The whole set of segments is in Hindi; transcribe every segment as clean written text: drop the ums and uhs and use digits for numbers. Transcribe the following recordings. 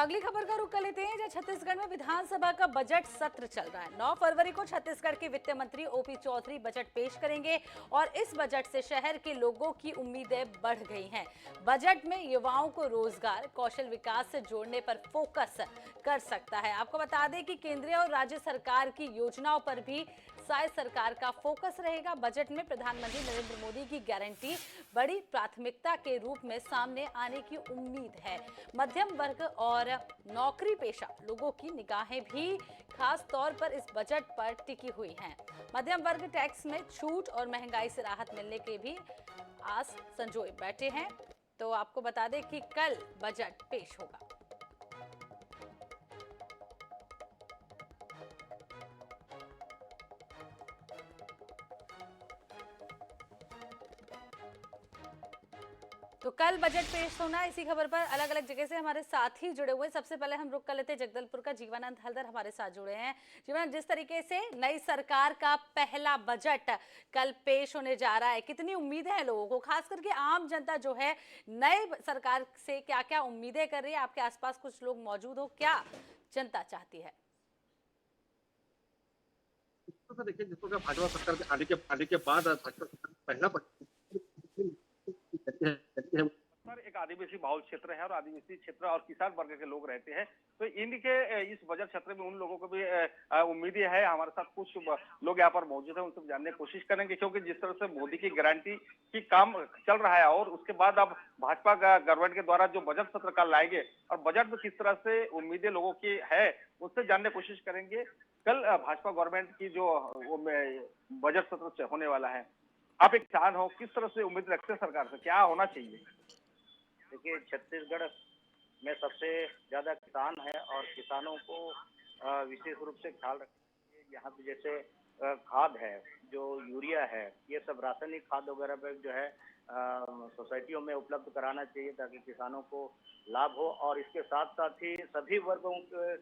अगली खबर का रुख कर लेते हैं। जहां छत्तीसगढ़ में विधानसभा का बजट सत्र चल रहा है। 9 फरवरी को छत्तीसगढ़ के वित्त मंत्री ओपी चौधरी बजट पेश करेंगे और इस बजट से शहर के लोगों की उम्मीदें बढ़ गई हैं। बजट में युवाओं को रोजगार, कौशल विकास से जोड़ने पर फोकस कर सकता है। आपको बता दें कि केंद्रीय और राज्य सरकार की योजनाओं पर भी शायद सरकार का फोकस रहेगा। बजट में प्रधानमंत्री नरेंद्र मोदी की गारंटी बड़ी प्राथमिकता के रूप में सामने आने की उम्मीद है। मध्यम वर्ग और नौकरी पेशा लोगों की निगाहें भी खास तौर पर इस बजट पर टिकी हुई हैं। मध्यम वर्ग टैक्स में छूट और महंगाई से राहत मिलने के भी आस संजोए बैठे हैं। तो आपको बता दें कि कल बजट पेश होगा। तो कल बजट पेश होना। इसी खबर पर अलग अलग जगह से हमारे साथी जुड़े हुए हैं। सबसे पहले हम रुक कर लेते हैं जगदलपुर का। जीवानंद हलदर हमारे साथ जुड़े हैं। जीवानंद, जिस तरीके से नई सरकार का पहला बजट कल पेश होने जा रहा है, कितनी उम्मीदें हैं लोगों को, खास करके आम जनता जो है नए सरकार से क्या क्या उम्मीदें कर रही है? आपके आसपास कुछ लोग मौजूद हो, क्या जनता चाहती है? देखिए, जिस प्रकार भाजपा सरकार के आने के बाद भाजपा सरकार पहला सर एक आदिवासी बहुल क्षेत्र है और आदिवासी क्षेत्र और किसान वर्ग के लोग रहते हैं, तो इनके इस बजट क्षेत्र में उन लोगों को भी उम्मीदें है। हमारे साथ कुछ लोग यहाँ पर मौजूद हैं, उनसे जानने की कोशिश करेंगे, क्योंकि जिस तरह से मोदी की गारंटी की काम चल रहा है और उसके बाद अब भाजपा गवर्नमेंट के द्वारा जो बजट सत्र कल लाएंगे और बजट में किस तरह से उम्मीदें लोगों की है, उससे जानने की कोशिश करेंगे। कल भाजपा गवर्नमेंट की जो बजट सत्र होने वाला है, आप एक किसान हो, किस तरह से उम्मीद रखते हैं सरकार से, क्या होना चाहिए? देखिए, छत्तीसगढ़ में सबसे ज्यादा किसान है और किसानों को विशेष रूप से ख्याल रखना चाहिए। यहाँ पे जैसे खाद है, जो यूरिया है, ये सब रासायनिक खाद वगैरह पे जो है सोसाइटियों में उपलब्ध कराना चाहिए ताकि किसानों को लाभ हो। और इसके साथ साथ ही सभी वर्गों के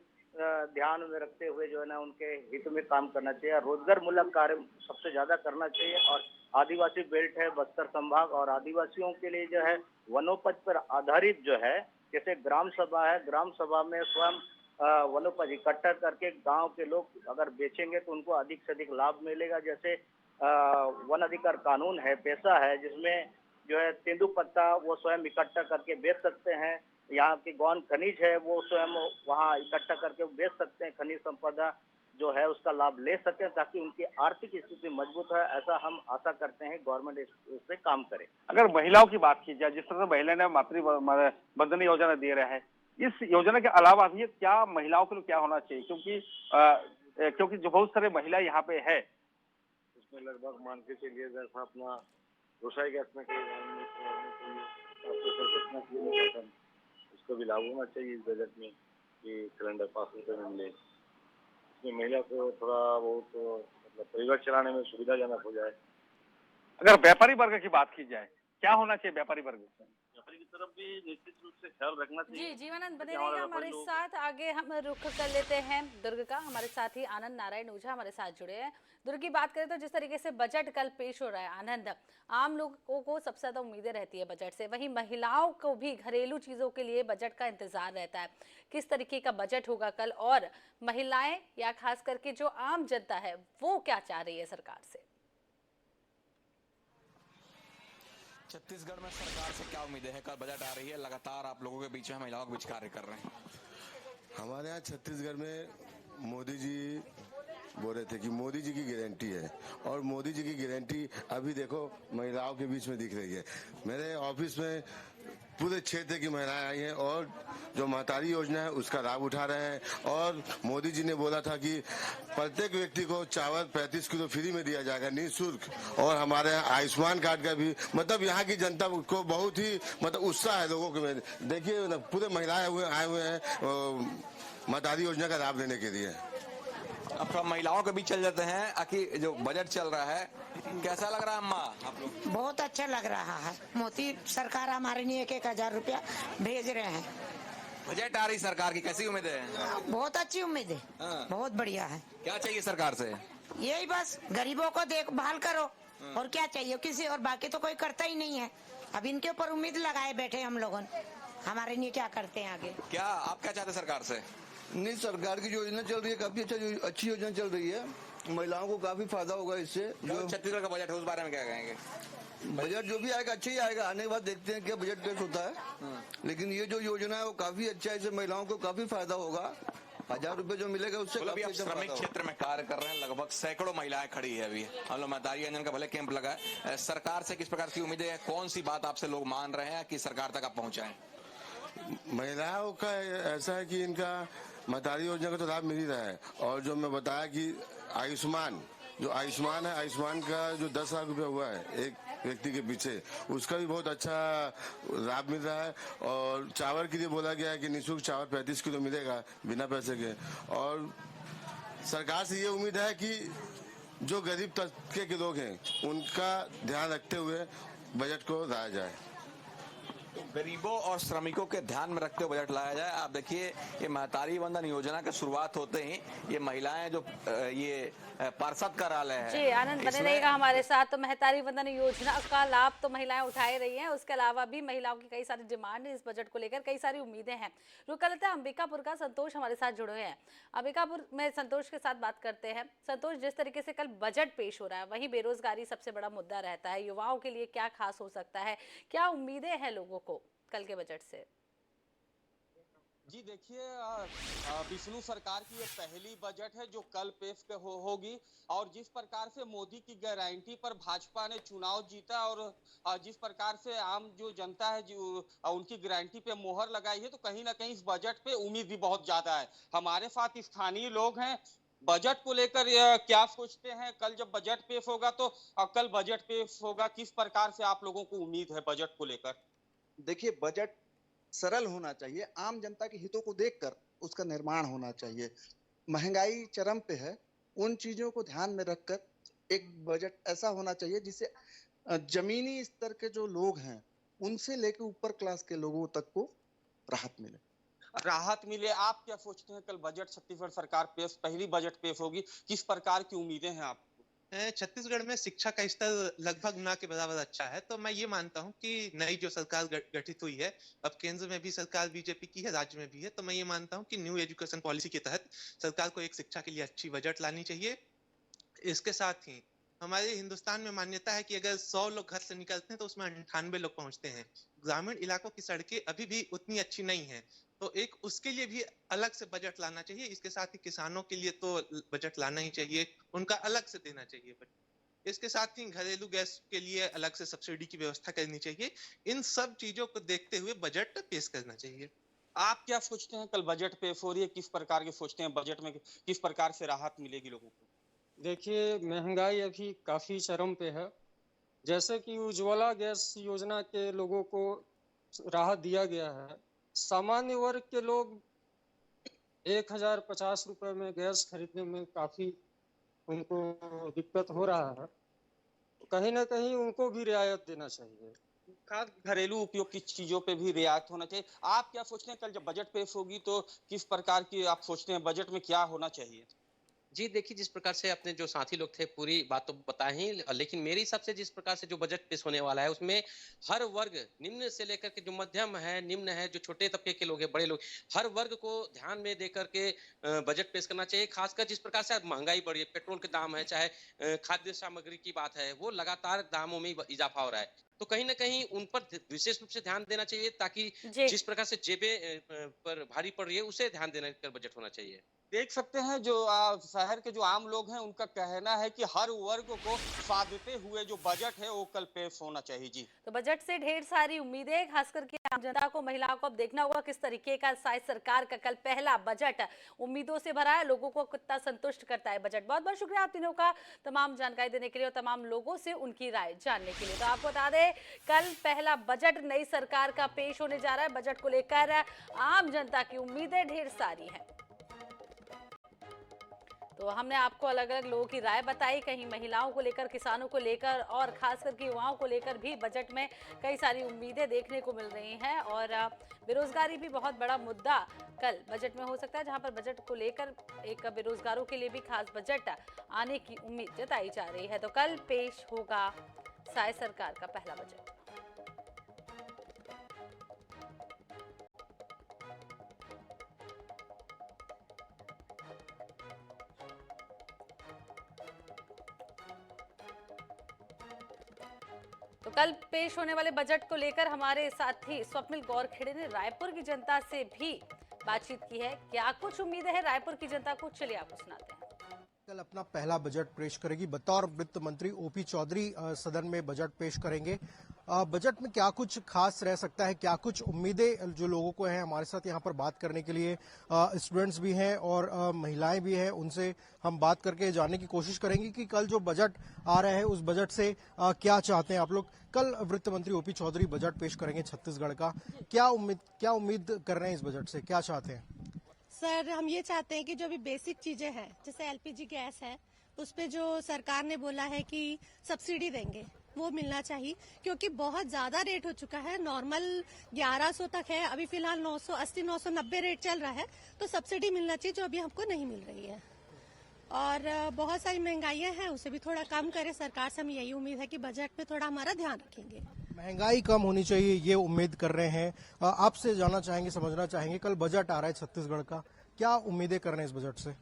ध्यान में रखते हुए जो है ना उनके हित में काम करना चाहिए। रोजगार मूलक कार्य सबसे ज्यादा करना चाहिए। और आदिवासी बेल्ट है बस्तर संभाग, और आदिवासियों के लिए जो है वनोपज पर आधारित जो है, जैसे ग्राम सभा है, ग्राम सभा में स्वयं वनोपज इकट्ठा करके गांव के लोग अगर बेचेंगे तो उनको अधिक से अधिक लाभ मिलेगा। जैसे वन अधिकार कानून है, पैसा है, जिसमें जो है तेंदुपत्ता वो स्वयं इकट्ठा करके बेच सकते हैं। यहाँ की गौन खनिज है, वो स्वयं वहाँ इकट्ठा करके बेच सकते हैं। खनिज संपदा जो है उसका लाभ ले सके ताकि उनकी आर्थिक स्थिति मजबूत है। ऐसा हम आशा करते हैं गवर्नमेंट इस पे काम करे। अगर महिलाओं की बात की जाए, जिस तरह से महिला ने मातृ बंधन योजना दे रहे हैं, इस योजना के अलावा भी क्या महिलाओं के लिए क्या होना चाहिए? क्योंकि जो बहुत सारे महिला यहाँ पे है, इसमें लगभग मान के चलिए जैसा अपना रसोई गैस में उसको भी लागू होना चाहिए इस बजट में कि सिलेंडर 5 रुपये में मिले। इसमें महिला को थोड़ा बहुत मतलब परिवार चलाने में सुविधाजनक हो जाए। अगर व्यापारी वर्ग की बात की जाए, क्या होना चाहिए व्यापारी वर्ग से? व्यापारी की तरफ भी निश्चित रूप से ख्याल रखना चाहिए। जी, जीवानंद बने रहिएगा हमारे साथ। आगे हम रुख कर लेते हैं दुर्ग का। हमारे साथी आनंद नारायण ओझा हमारे साथ जुड़े हैं। दुर्ग की बात करें तो जिस तरीके से बजट कल पेश हो रहा है, आनंद, आम लोगों को सबसे ज्यादा उम्मीदें रहती है बजट से, वहीं महिलाओं को भी घरेलू चीजों के लिए बजट का इंतजार रहता है। किस तरीके का बजट होगा कल, और महिलाएं या खास करके जो आम जनता है वो क्या चाह रही है सरकार से? छत्तीसगढ़ में सरकार से क्या उम्मीदें हैं? कल बजट आ रही है, लगातार आप लोगों के बीच में, महिलाओं के बीच कार्य कर रहे हैं। हमारे यहाँ छत्तीसगढ़ में मोदी जी बोल रहे थे कि मोदी जी की गारंटी है, और मोदी जी की गारंटी अभी देखो महिलाओं के बीच में दिख रही है। मेरे ऑफिस में पूरे क्षेत्र की महिलाएं आई हैं और जो महतारी योजना है उसका लाभ उठा रहे हैं। और मोदी जी ने बोला था कि प्रत्येक व्यक्ति को चावल 35 किलो फ्री में दिया जाएगा निःशुल्क। और हमारे यहाँ आयुष्मान कार्ड का भी मतलब यहाँ की जनता को बहुत ही मतलब उत्साह है लोगों के में। देखिए पूरे महिलाएं आए हुए हैं महतारी योजना का लाभ लेने के लिए। अब थोड़ा महिलाओं के बीच चल जाते हैं। आखिर जो बजट चल रहा है कैसा लग रहा है अम्मा आप लोग? बहुत अच्छा लग रहा है। मोदी सरकार हमारे लिए 1,000 रुपया भेज रहे हैं। बजट आ रही सरकार की, कैसी उम्मीदें हैं? बहुत अच्छी उम्मीद है। हाँ। बहुत बढ़िया है। क्या चाहिए सरकार से? यही बस गरीबों को देखभाल करो, और क्या चाहिए किसी और, बाकी तो कोई करता ही नहीं है। अब इनके ऊपर उम्मीद लगाए बैठे हम लोगों। हमारे लिए क्या करते हैं आगे। क्या आप क्या चाहते हैं सरकार से? नहीं, सरकार की जो योजना चल रही है काफी अच्छी योजना चल रही है। महिलाओं को काफी फायदा होगा इससे। जो छत्तीसगढ़ का बजट है उस बारे में क्या कहेंगे? बजट जो भी आएगा अच्छा ही आएगा, आने के बाद देखते हैं क्या बजट पेश होता है। लेकिन ये जो योजना है वो काफी अच्छा है, इससे महिलाओं को काफी फायदा होगा। 1000 रुपए जो मिलेगा उससे मतलब काफी आप अच्छा श्रमिक फायदा होगा। क्षेत्र में कार्य कर रहे हैं, लगभग सैकड़ों महिलाएं खड़ी है अभी। हम लोग महतारी अंजन का भले कैंप लगा है, सरकार से किस प्रकार की उम्मीदें हैं? कौन सी बात आपसे लोग मान रहे हैं कि सरकार तक आप पहुंचाएं? महिलाओं का ऐसा है कि इनका महतारी योजना का तो लाभ मिल ही रहा है। और जो मैं बताया कि आयुष्मान है, आयुष्मान का जो 10 लाख रुपया हुआ है एक व्यक्ति के पीछे, उसका भी बहुत अच्छा लाभ मिल रहा है। और चावल के लिए बोला गया है कि निःशुल्क चावल 35 किलो मिलेगा बिना पैसे के। और सरकार से ये उम्मीद है कि जो गरीब तबके के लोग हैं उनका ध्यान रखते हुए बजट को लाया जाए। गरीबों और श्रमिकों के ध्यान में रखते हुए बजट लाया जाए। आप देखिए, ये महतारी वंदन योजना की शुरुआत होते ही ये महिलाएं जो ये पार्षद कार्यालय है, जी आनंद बने रहिएगा हमारे साथ। तो महतारी वंदन योजना का लाभ तो महिलाएं उठा ही रही हैं, उसके अलावा भी महिलाओं की कई सारी डिमांड है, इस बजट को लेकर कई सारी उम्मीदें हैं। रुक लेते हैं, अंबिकापुर का संतोष हमारे साथ जुड़े हुए हैं। अंबिकापुर में संतोष के साथ बात करते हैं। संतोष, जिस तरीके से कल बजट पेश हो रहा है वहीं बेरोजगारी सबसे बड़ा मुद्दा रहता है, युवाओं के लिए क्या खास हो सकता है, क्या उम्मीदें हैं लोगों को कल के बजट से? जी देखिए, विष्णु सरकार की ये पहली बजट है जो कल पेश होगी। और जिस प्रकार से मोदी की गारंटी पर भाजपा ने चुनाव जीता और जिस प्रकार से आम जो जनता है जो उनकी गारंटी पे मोहर लगाई है, तो कहीं ना कहीं इस बजट पे उम्मीद भी बहुत ज्यादा है। हमारे साथ स्थानीय लोग हैं, बजट को लेकर क्या सोचते हैं? कल जब बजट पेश होगा तो कल बजट पेश होगा, किस प्रकार से आप लोगों को उम्मीद है बजट को लेकर? देखिए, बजट सरल होना चाहिए, आम जनता के हितों को देखकर उसका निर्माण होना चाहिए। महंगाई चरम पे है, उन चीजों को ध्यान में रखकर एक बजट ऐसा होना चाहिए जिससे जमीनी स्तर के जो लोग हैं उनसे लेकर ऊपर क्लास के लोगों तक को राहत मिले। आप क्या सोचते हैं? कल बजट छत्तीसगढ़ सरकार पहली बजट पेश होगी, किस प्रकार की उम्मीदें हैं आप? छत्तीसगढ़ में शिक्षा का स्तर लगभग ना के बराबर अच्छा है, तो मैं ये मानता हूँ कि नई जो सरकार गठित हुई है, अब केंद्र में भी सरकार बीजेपी की है, राज्य में भी है, तो मैं ये मानता हूँ कि न्यू एजुकेशन पॉलिसी के तहत सरकार को एक शिक्षा के लिए अच्छी बजट लानी चाहिए। इसके साथ ही हमारे हिंदुस्तान में मान्यता है कि अगर 100 लोग घर से निकलते हैं तो उसमें 98 लोग पहुंचते हैं। ग्रामीण इलाकों की सड़कें अभी भी उतनी अच्छी नहीं है, तो एक उसके लिए भी अलग से बजट लाना चाहिए। इसके साथ ही किसानों के लिए तो बजट लाना ही चाहिए, उनका अलग से देना चाहिए बजट। इसके साथ ही घरेलू गैस के लिए अलग से सब्सिडी की व्यवस्था करनी चाहिए। इन सब चीजों को देखते हुए बजट पेश करना चाहिए। आप क्या सोचते हैं? कल बजट पेश हो रही है, किस प्रकार के सोचते हैं बजट में किस प्रकार से राहत मिलेगी लोगों को? देखिए, महंगाई अभी काफी चरम पे है। जैसे कि उज्ज्वला गैस योजना के लोगों को राहत दिया गया है, सामान्य वर्ग के लोग 1050 रुपए में गैस खरीदने में काफी उनको दिक्कत हो रहा है। कहीं ना कहीं उनको भी रियायत देना चाहिए। खास घरेलू उपयोग की चीजों पे भी रियायत होना चाहिए। आप क्या सोचते हैं? कल जब बजट पेश होगी तो किस प्रकार की आप सोचते हैं बजट में क्या होना चाहिए? जी देखिए, जिस प्रकार से अपने जो साथी लोग थे पूरी बात तो बताए ही, लेकिन मेरे हिसाब से जिस प्रकार से जो बजट पेश होने वाला है उसमें हर वर्ग, निम्न से लेकर के जो मध्यम है, निम्न है, जो छोटे तबके के लोग हैं, बड़े लोग, हर वर्ग को ध्यान में देकर के बजट पेश करना चाहिए। खासकर जिस प्रकार से महंगाई बढ़ी है, पेट्रोल के दाम है, चाहे खाद्य सामग्री की बात है, वो लगातार दामों में इजाफा हो रहा है, तो कहीं ना कहीं उन पर विशेष रूप से ध्यान देना चाहिए, ताकि जिस प्रकार से जेबें पर भारी पड़ रही है उसे ध्यान देना कर बजट होना चाहिए। देख सकते हैं जो शहर के जो आम लोग हैं उनका कहना है कि हर वर्ग को साधते हुए जो बजट है वो कल पेश होना चाहिए। जी, तो बजट से ढेर सारी उम्मीदें, खास करके आम जनता को, महिलाओं को अब देखना होगा किस तरीके का शायद सरकार का कल पहला बजट उम्मीदों से भरा है, लोगों को कितना संतुष्ट करता है बजट। बहुत बहुत शुक्रिया आप तीनों का तमाम जानकारी देने के लिए और तमाम लोगों से उनकी राय जानने के लिए। तो आपको बता दें, कल पहला बजट नई सरकार का पेश होने जा रहा है। बजट को लेकर आम जनता की उम्मीदें ढेर सारी हैं। तो हमने आपको अलग अलग लोगों की राय बताई, कहीं महिलाओं को लेकर, किसानों को लेकर और खास करके युवाओं को लेकर भी बजट में कई सारी उम्मीदें देखने को मिल रही हैं। और बेरोजगारी भी बहुत बड़ा मुद्दा कल बजट में हो सकता है, जहां पर बजट को लेकर एक बेरोजगारों के लिए भी खास बजट आने की उम्मीद जताई जा रही है। तो कल पेश होगा साय सरकार का पहला बजट। तो कल पेश होने वाले बजट को लेकर हमारे साथी स्वप्निल गौरखेड़े ने रायपुर की जनता से भी बातचीत की है। क्या कुछ उम्मीदें हैं रायपुर की जनता को, चलिए आपको सुनाते हैं। कल अपना पहला बजट पेश करेगी बतौर वित्त मंत्री ओपी चौधरी सदन में बजट पेश करेंगे। बजट में क्या कुछ खास रह सकता है, क्या कुछ उम्मीदें जो लोगों को हैं, हमारे साथ यहाँ पर बात करने के लिए स्टूडेंट्स भी हैं और महिलाएं भी हैं। उनसे हम बात करके जानने की कोशिश करेंगे कि कल जो बजट आ रहा है उस बजट से क्या चाहते हैं आप लोग। कल वित्त मंत्री ओपी चौधरी बजट पेश करेंगे छत्तीसगढ़ का। क्या उम्मीद कर रहे हैं इस बजट से, क्या चाहते हैं? सर, हम ये चाहते हैं कि जो भी बेसिक चीजें हैं, जैसे एलपीजी गैस है, उस पे जो सरकार ने बोला है कि सब्सिडी देंगे, वो मिलना चाहिए, क्योंकि बहुत ज्यादा रेट हो चुका है। नॉर्मल 1100 तक है, अभी फिलहाल 980 990 रेट चल रहा है, तो सब्सिडी मिलना चाहिए जो अभी हमको नहीं मिल रही है। और बहुत सारी महंगाइयां हैं, उसे भी थोड़ा कम करे सरकार से। हम यही उम्मीद है कि बजट पे थोड़ा हमारा ध्यान रखेंगे। महंगाई कम होनी चाहिए, ये उम्मीद कर रहे हैं। आपसे जानना चाहेंगे, समझना चाहेंगे, कल बजट आ रहा है छत्तीसगढ़ का, क्या उम्मीदें कर रहे हैं इस बजट से?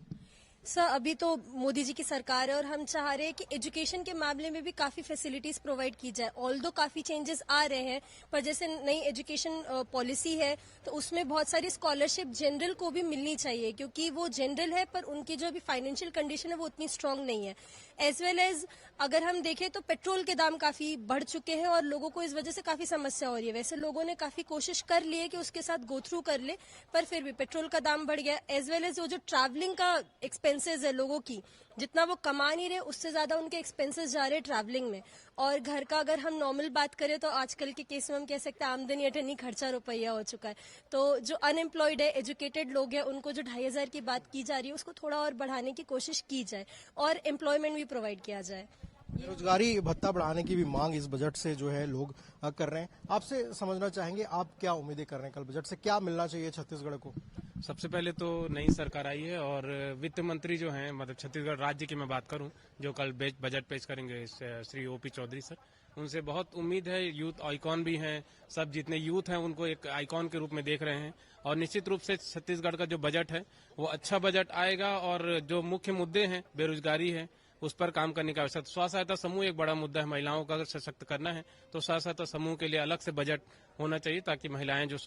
सर, अभी तो मोदी जी की सरकार है और हम चाह रहे हैं कि एजुकेशन के मामले में भी काफी फैसिलिटीज प्रोवाइड की जाए। ऑल्दो काफी चेंजेस आ रहे हैं, पर जैसे नई एजुकेशन पॉलिसी है तो उसमें बहुत सारी स्कॉलरशिप जनरल को भी मिलनी चाहिए, क्योंकि वो जनरल है पर उनकी जो अभी फाइनेंशियल कंडीशन है वो उतनी स्ट्रांग नहीं है। एज वेल एज अगर हम देखें तो पेट्रोल के दाम काफी बढ़ चुके हैं और लोगों को इस वजह से काफी समस्या हो रही है। वैसे लोगों ने काफी कोशिश कर ली है कि उसके साथ गो थ्रू कर ले, पर फिर भी पेट्रोल का दाम बढ़ गया। एज वेल एज वो जो ट्रैवलिंग का एक्सपेंसेस है लोगों की, जितना वो कमा नहीं रहे उससे ज्यादा उनके एक्सपेंसेस जा रहे हैं ट्रैवलिंग में। और घर का अगर हम नॉर्मल बात करें तो आजकल के केस में हम कह सकते हैं आमदनी अठन्नी खर्चा रुपया हो चुका है। तो जो अनएम्प्लॉयड है, एजुकेटेड लोग हैं, उनको जो 2500 की बात की जा रही है उसको थोड़ा और बढ़ाने की कोशिश की जाए और एम्प्लॉयमेंट भी प्रोवाइड किया जाए। बेरोजगारी भत्ता बढ़ाने की भी मांग इस बजट से जो है लोग कर रहे हैं। आपसे समझना चाहेंगे, आप क्या उम्मीदें कर रहे हैं कल बजट से, क्या मिलना चाहिए छत्तीसगढ़ को? सबसे पहले तो नई सरकार आई है और वित्त मंत्री जो हैं, मतलब छत्तीसगढ़ राज्य की मैं बात करूं, जो कल बजट पेश करेंगे श्री ओपी चौधरी सर, उनसे बहुत उम्मीद है। यूथ आइकॉन भी हैं, सब जितने यूथ हैं उनको एक आइकॉन के रूप में देख रहे हैं और निश्चित रूप से छत्तीसगढ़ का जो बजट है वो अच्छा बजट आएगा। और जो मुख्य मुद्दे हैं, बेरोजगारी है, उस पर काम करने की आवश्यकता। स्व सहायता समूह एक बड़ा मुद्दा है, महिलाओं का अगर सशक्त करना है तो स्व सहायता समूह के लिए अलग से बजट होना चाहिए, ताकि महिलाएं जो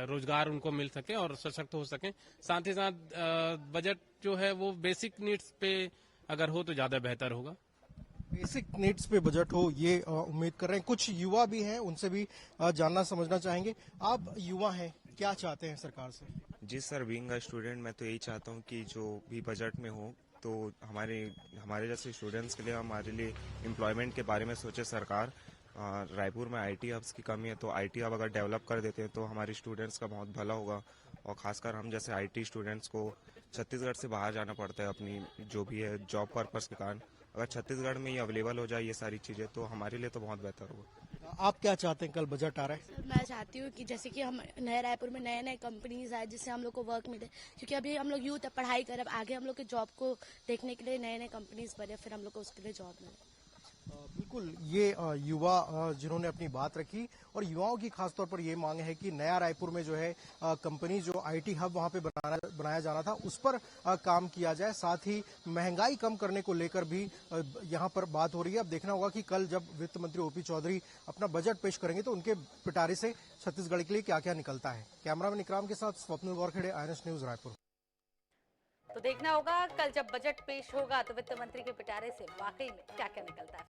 रोजगार उनको मिल सके और सशक्त हो सकें। साथ ही साथ बजट जो है वो बेसिक नीड्स पे अगर हो तो ज्यादा बेहतर होगा। बेसिक नीड्स पे बजट हो, ये उम्मीद कर रहे हैं। कुछ युवा भी हैं, उनसे भी जानना समझना चाहेंगे। आप युवा हैं, क्या चाहते हैं सरकार से? जी सर, बीइंग अ स्टूडेंट मैं तो यही चाहता हूँ कि जो भी बजट में हो तो हमारे जैसे स्टूडेंट्स के लिए, हमारे लिए एम्प्लॉयमेंट के बारे में सोचे सरकार। रायपुर में आईटी हब्स की कमी है, तो आईटी हब अगर डेवलप कर देते हैं तो हमारे स्टूडेंट्स का बहुत भला होगा। और खासकर हम जैसे आईटी स्टूडेंट्स को छत्तीसगढ़ से बाहर जाना पड़ता है अपनी जो भी है जॉब पर्पस के कारण। अगर छत्तीसगढ़ में ये अवेलेबल हो जाए ये सारी चीजें तो हमारे लिए तो बहुत बेहतर होगा। आप क्या चाहते हैं, कल बजट आ रहा है? मैं चाहती हूँ कि जैसे कि हम नए रायपुर में नए नए कंपनीज आए, जिससे हम लोग को वर्क मिले, क्योंकि अभी हम लोग यूथ पढ़ाई कर, अब आगे हम लोग के जॉब को देखने के लिए नए नए कंपनीज बने, फिर हम लोग को उसके लिए जॉब मिले। बिल्कुल, ये युवा जिन्होंने अपनी बात रखी और युवाओं की खासतौर पर ये मांग है कि नया रायपुर में जो है कंपनी जो आईटी हब वहां पे बनाया जाना था उस पर काम किया जाए। साथ ही महंगाई कम करने को लेकर भी यहां पर बात हो रही है। अब देखना होगा कि कल जब वित्त मंत्री ओपी चौधरी अपना बजट पेश करेंगे तो उनके पिटारे से छत्तीसगढ़ के लिए क्या क्या निकलता है। कैमरामैन इकराम के साथ स्वप्निल गौरखेड़े, INS न्यूज रायपुर। तो देखना होगा कल जब बजट पेश होगा तो वित्त मंत्री के पिटारे से वाकई में क्या क्या निकलता है।